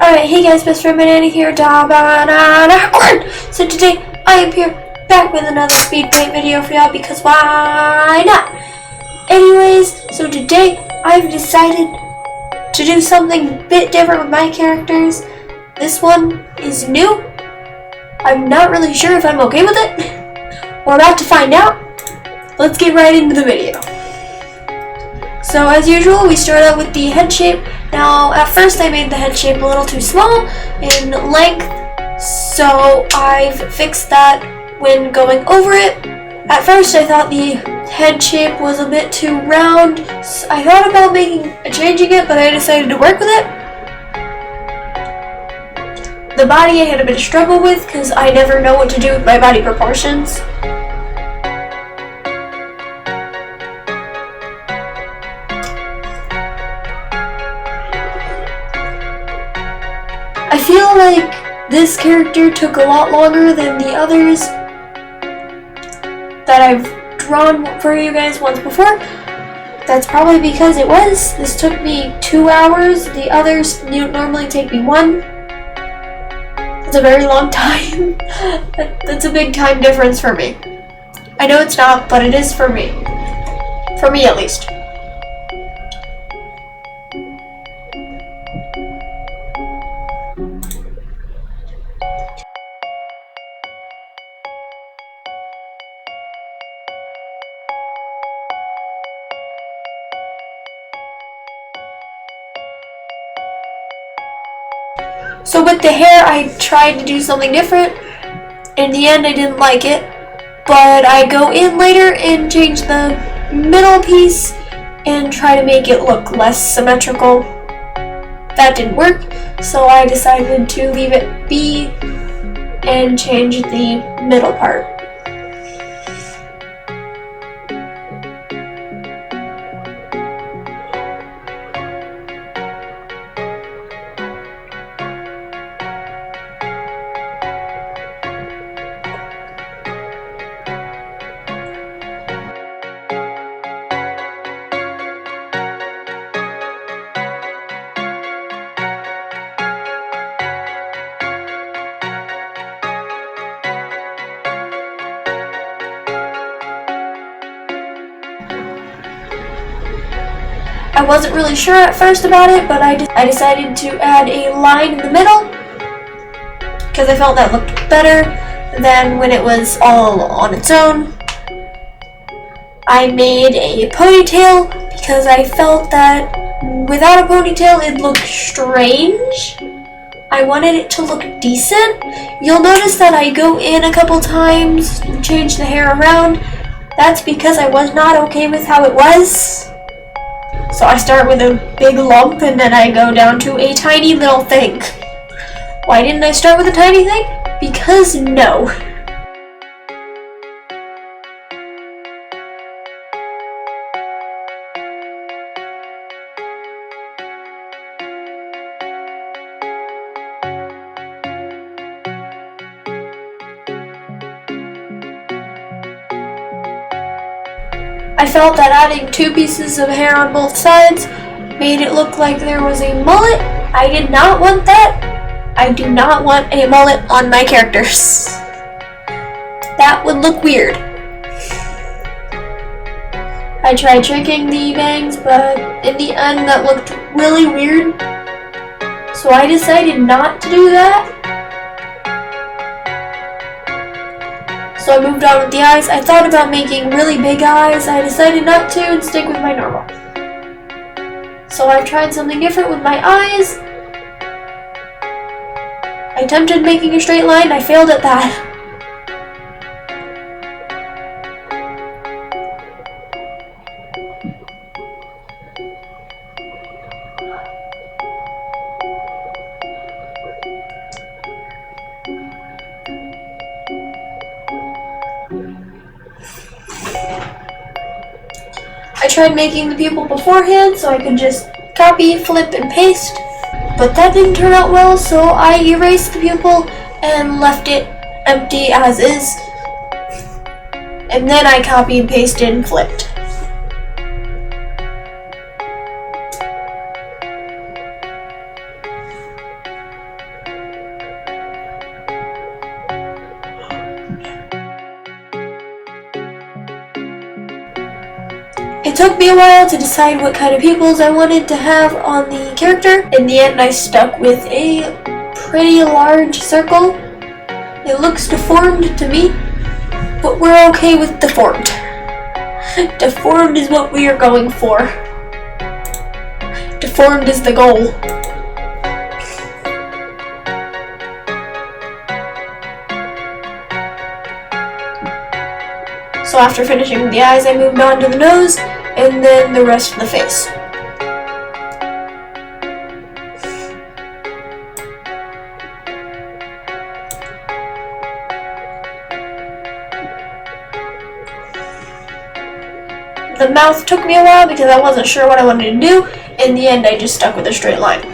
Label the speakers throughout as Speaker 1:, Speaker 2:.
Speaker 1: Alright, hey guys, best friend Banana here, So today, I am here, back with another Speedpaint video for y'all, because why not? Anyways, so today, I've decided to do something a bit different with my characters. This one is new. I'm not really sure if I'm okay with it. We're about to find out. Let's get right into the video. So as usual, we start out with the head shape. Now, at first I made the head shape a little too small in length, so I've fixed that when going over it. At first I thought the head shape was a bit too round, so I thought about changing it, but I decided to work with it. The body I had a bit of struggle with because I never know what to do with my body proportions. I feel like this character took a lot longer than the others that I've drawn for you guys once before. That's probably because it was. This took me 2 hours. The others normally take me 1. That's a very long time. That's a big time difference for me. I know it's not, but it is for me. For me at least. So with the hair, I tried to do something different. In the end, I didn't like it. But I go in later and change the middle piece and try to make it look less symmetrical. That didn't work, so I decided to leave it be and change the middle part. I wasn't really sure at first about it, but I decided to add a line in the middle because I felt that looked better than when it was all on its own. I made a ponytail because I felt that without a ponytail it looked strange. I wanted it to look decent. You'll notice that I go in a couple times and change the hair around. That's because I was not okay with how it was. So I start with a big lump and then I go down to a tiny little thing. Why didn't I start with a tiny thing? Because no. I felt that adding 2 pieces of hair on both sides made it look like there was a mullet. I did not want that. I do not want a mullet on my characters. That would look weird. I tried shrinking the bangs, but in the end that looked really weird. So I decided not to do that. So I moved on with the eyes. I thought about making really big eyes. I decided not to and stick with my normal. So I've tried something different with my eyes. I attempted making a straight line. I failed at that. I tried making the pupil beforehand so I could just copy, flip, and paste, but that didn't turn out well, so I erased the pupil and left it empty as is, and then I copy and pasted and flipped. It took me a while to decide what kind of pupils I wanted to have on the character. In the end, I stuck with a pretty large circle. It looks deformed to me, but we're okay with deformed. Deformed is what we are going for. Deformed is the goal. So after finishing the eyes, I moved on to the nose, and then the rest of the face. The mouth took me a while because I wasn't sure what I wanted to do. In the end, I just stuck with a straight line.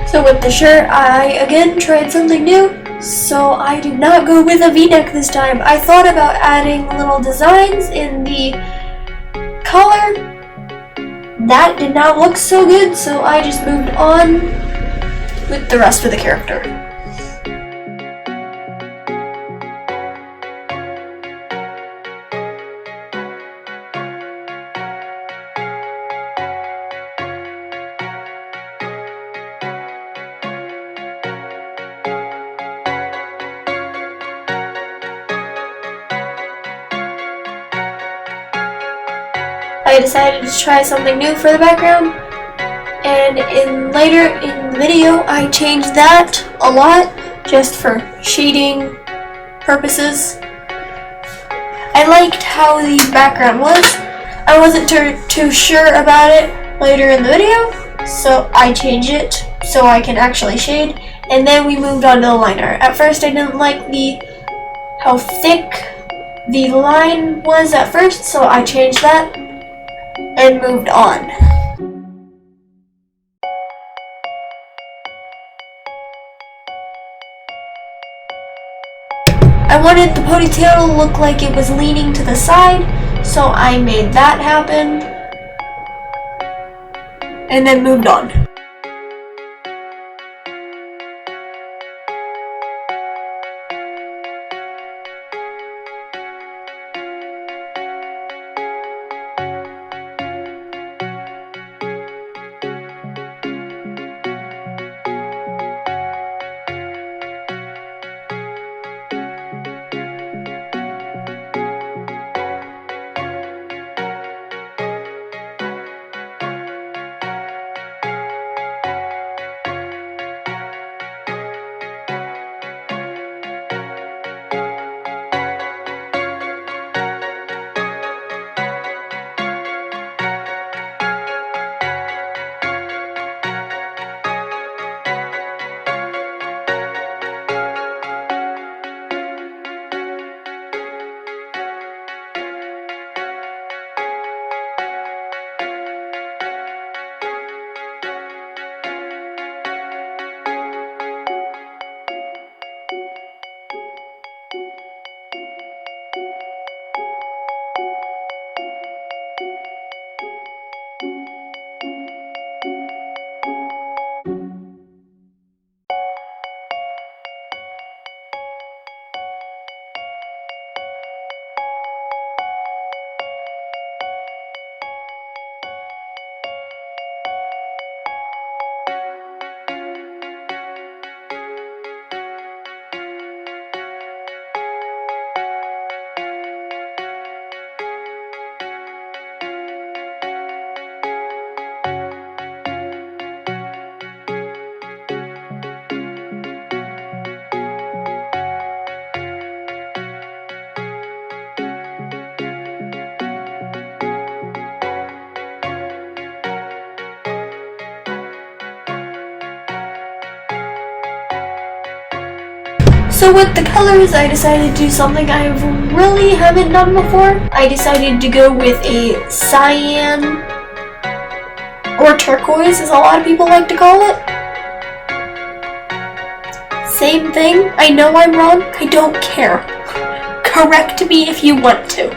Speaker 1: So with the shirt, I again tried something new, so I did not go with a V-neck this time. I thought about adding little designs in the collar. That did not look so good, so I just moved on with the rest of the character. I decided to try something new for the background, and later in the video I changed that a lot just for shading purposes. I liked how the background was. I wasn't too sure about it later in the video, so I changed it so I can actually shade, and then we moved on to the liner. At first I didn't like how thick the line was at first, so I changed that and moved on. I wanted the ponytail to look like it was leaning to the side, so I made that happen and then moved on. So with the colors, I decided to do something I really haven't done before. I decided to go with a cyan, or turquoise as a lot of people like to call it. Same thing. I know I'm wrong. I don't care. Correct me if you want to.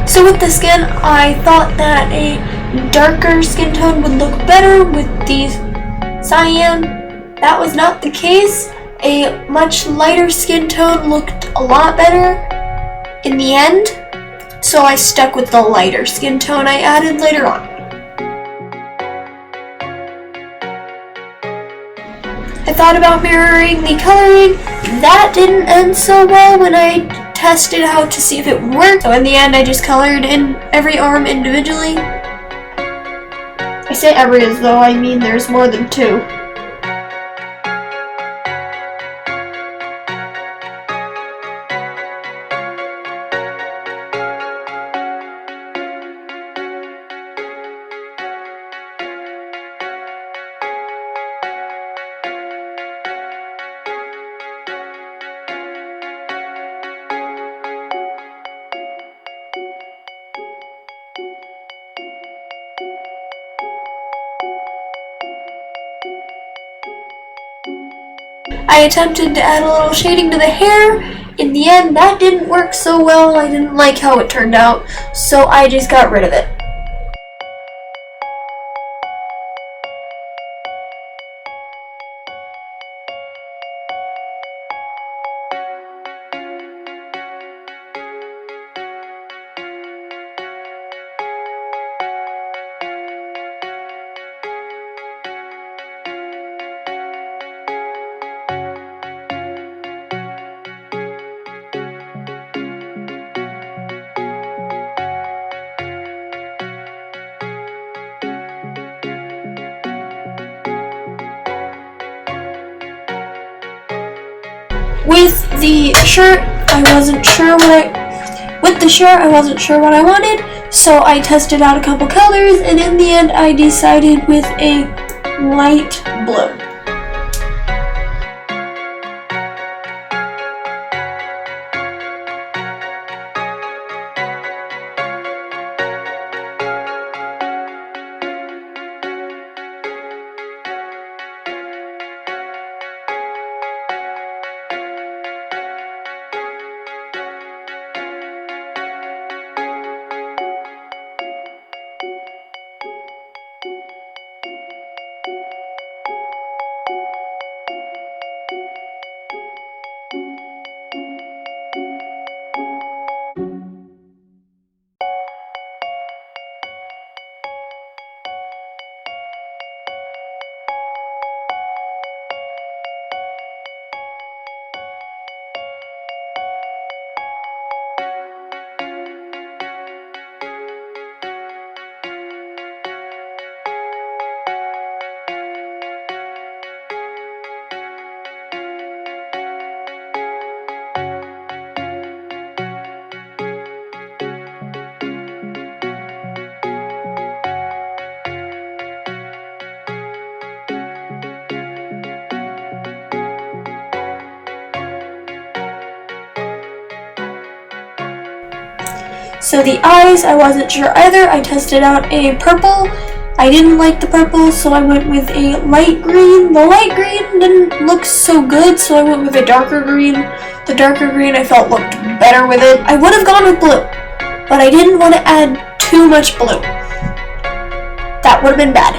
Speaker 1: So with the skin, I thought that a darker skin tone would look better with these cyan. That was not the case. A much lighter skin tone looked a lot better in the end. So I stuck with the lighter skin tone I added later on. I thought about mirroring the coloring. That didn't end so well when I tested out to see if it worked. So in the end, I just colored in every arm individually. I say every as though I mean there's more than two. I attempted to add a little shading to the hair. In the end, that didn't work so well. I didn't like how it turned out, so I just got rid of it. With the shirt, I wasn't sure what I wanted, so I tested out a couple colors, and in the end I decided with a light blue. So the eyes, I wasn't sure either. I tested out a purple. I didn't like the purple, so I went with a light green. The light green didn't look so good, so I went with a darker green. The darker green I felt looked better with it. I would have gone with blue, but I didn't want to add too much blue. That would have been bad.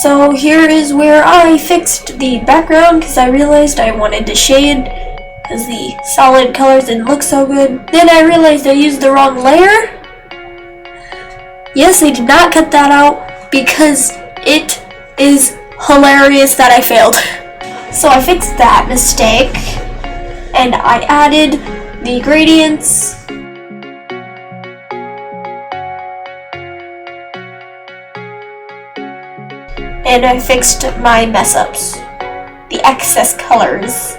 Speaker 1: So here is where I fixed the background because I realized I wanted to shade because the solid colors didn't look so good. Then I realized I used the wrong layer. Yes, I did not cut that out because it is hilarious that I failed. So I fixed that mistake and I added the gradients. And I fixed my mess ups, the excess colors.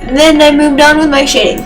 Speaker 1: And then I moved on with my shading.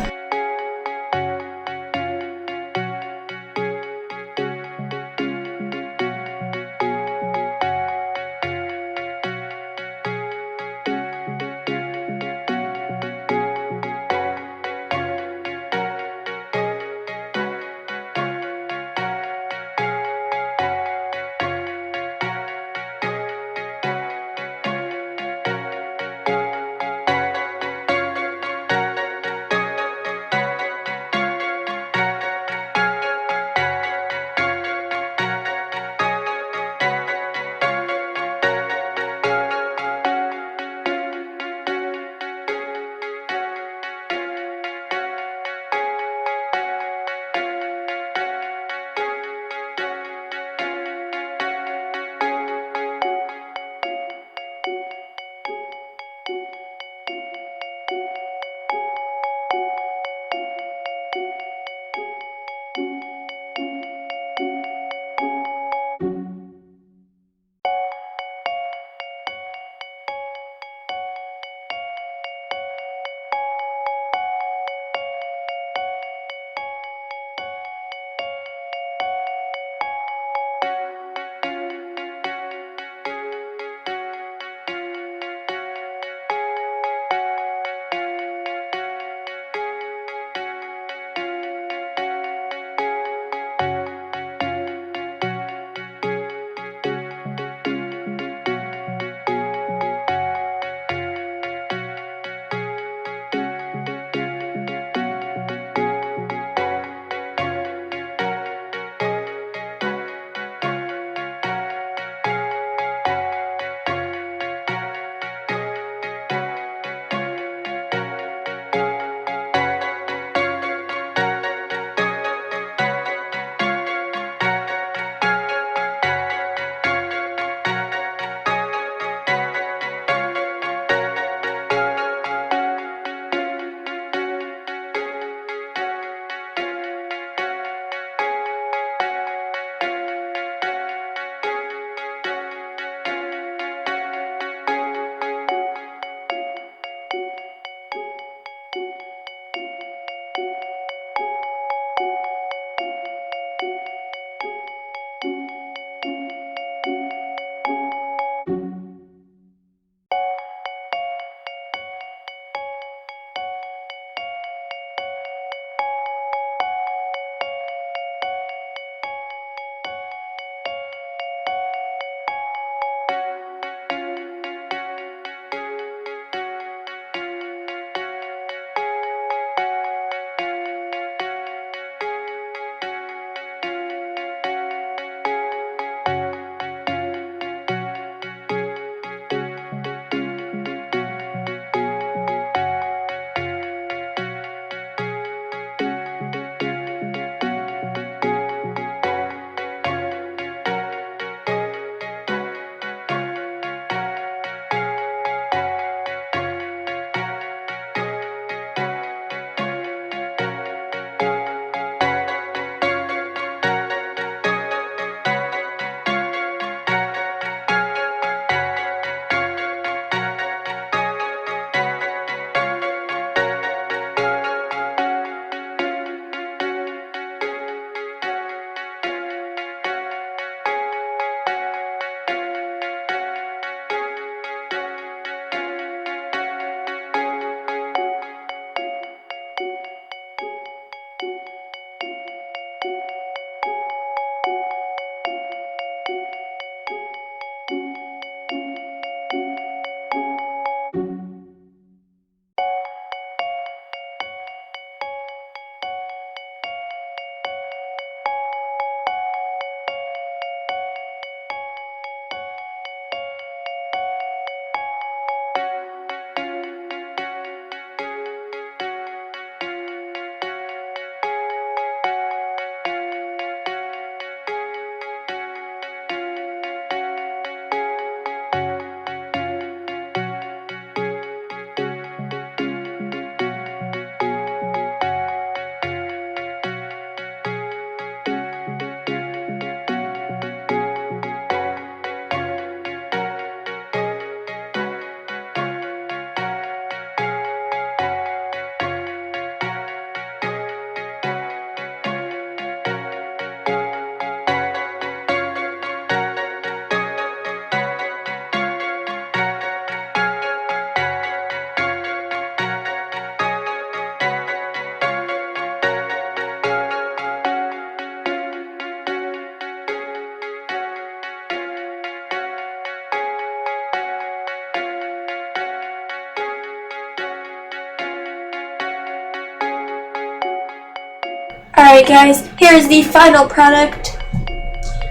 Speaker 1: Alright guys, here's the final product.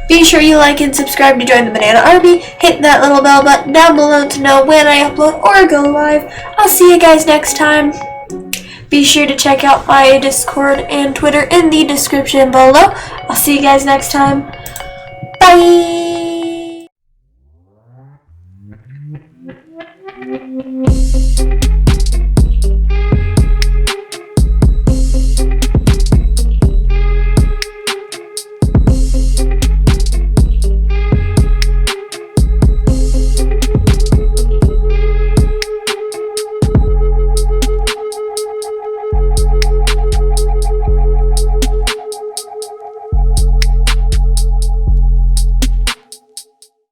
Speaker 1: Be sure you like and subscribe to join the Banana Army. Hit that little bell button down below to know when I upload or go live. I'll see you guys next time. Be sure to check out my Discord and Twitter in the description below. I'll see you guys next time. Bye!